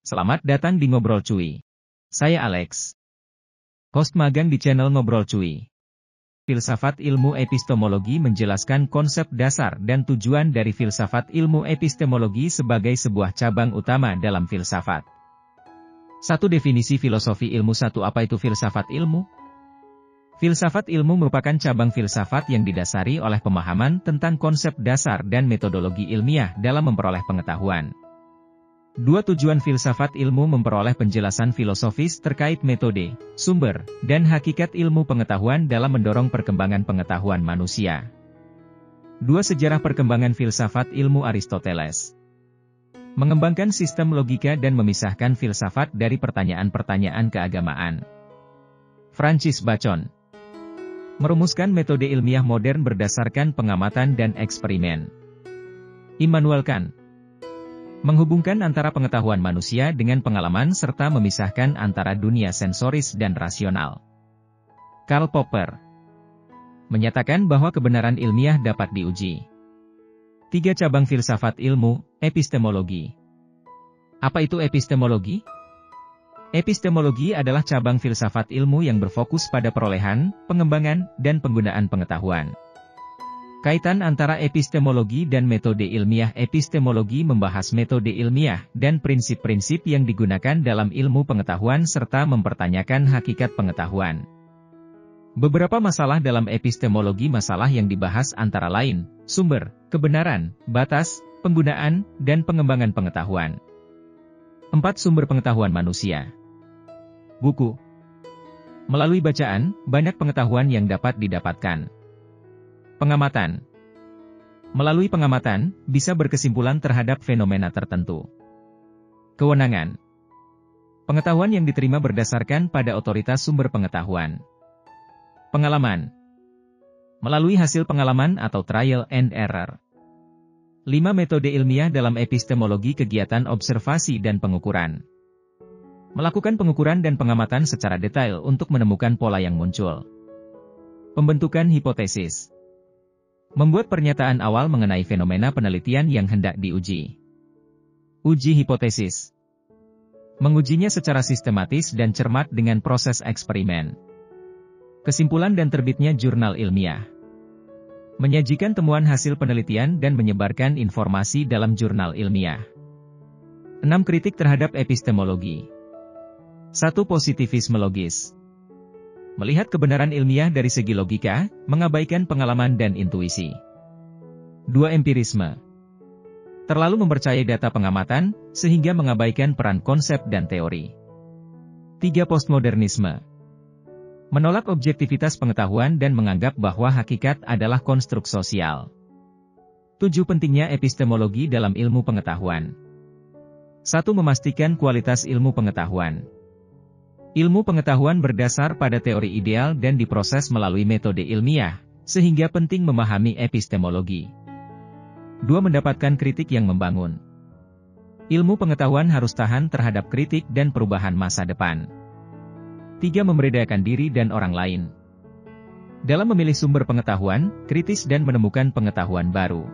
Selamat datang di Ngobrol Cuy. Saya Alex, host magang di channel Ngobrol Cuy. Filsafat ilmu epistemologi menjelaskan konsep dasar dan tujuan dari filsafat ilmu epistemologi sebagai sebuah cabang utama dalam filsafat. Satu definisi filosofi ilmu. Satu, apa itu filsafat ilmu? Filsafat ilmu merupakan cabang filsafat yang didasari oleh pemahaman tentang konsep dasar dan metodologi ilmiah dalam memperoleh pengetahuan. Dua, tujuan filsafat ilmu memperoleh penjelasan filosofis terkait metode, sumber, dan hakikat ilmu pengetahuan dalam mendorong perkembangan pengetahuan manusia. Dua, sejarah perkembangan filsafat ilmu. Aristoteles mengembangkan sistem logika dan memisahkan filsafat dari pertanyaan-pertanyaan keagamaan. Francis Bacon merumuskan metode ilmiah modern berdasarkan pengamatan dan eksperimen. Immanuel Kant menghubungkan antara pengetahuan manusia dengan pengalaman serta memisahkan antara dunia sensoris dan rasional. Karl Popper menyatakan bahwa kebenaran ilmiah dapat diuji. Tiga, cabang filsafat ilmu, epistemologi. Apa itu epistemologi? Epistemologi adalah cabang filsafat ilmu yang berfokus pada perolehan, pengembangan, dan penggunaan pengetahuan. Kaitan antara epistemologi dan metode ilmiah. Epistemologi membahas metode ilmiah dan prinsip-prinsip yang digunakan dalam ilmu pengetahuan serta mempertanyakan hakikat pengetahuan. Beberapa masalah dalam epistemologi. Masalah yang dibahas antara lain, sumber, kebenaran, batas, penggunaan, dan pengembangan pengetahuan. 4. Sumber pengetahuan manusia. Buku. Melalui bacaan, banyak pengetahuan yang dapat didapatkan. Pengamatan. Melalui pengamatan, bisa berkesimpulan terhadap fenomena tertentu. Kewenangan. Pengetahuan yang diterima berdasarkan pada otoritas sumber pengetahuan. Pengalaman. Melalui hasil pengalaman atau trial and error. 5. Metode ilmiah dalam epistemologi. Kegiatan observasi dan pengukuran. Melakukan pengukuran dan pengamatan secara detail untuk menemukan pola yang muncul. Pembentukan hipotesis. Membuat pernyataan awal mengenai fenomena penelitian yang hendak diuji. Uji hipotesis. Mengujinya secara sistematis dan cermat dengan proses eksperimen. Kesimpulan dan terbitnya jurnal ilmiah. Menyajikan temuan hasil penelitian dan menyebarkan informasi dalam jurnal ilmiah. 6. Kritik terhadap epistemologi. 1. Positivisme logis. Melihat kebenaran ilmiah dari segi logika, mengabaikan pengalaman dan intuisi. 2. Empirisme. Terlalu mempercayai data pengamatan, sehingga mengabaikan peran konsep dan teori. 3. Postmodernisme. Menolak objektivitas pengetahuan dan menganggap bahwa hakikat adalah konstruk sosial. 7. Pentingnya epistemologi dalam ilmu pengetahuan. 1. Memastikan kualitas ilmu pengetahuan. Ilmu pengetahuan berdasar pada teori ideal dan diproses melalui metode ilmiah, sehingga penting memahami epistemologi. 2. Mendapatkan kritik yang membangun. Ilmu pengetahuan harus tahan terhadap kritik dan perubahan masa depan. 3. Memberdayakan diri dan orang lain. Dalam memilih sumber pengetahuan, kritis dan menemukan pengetahuan baru.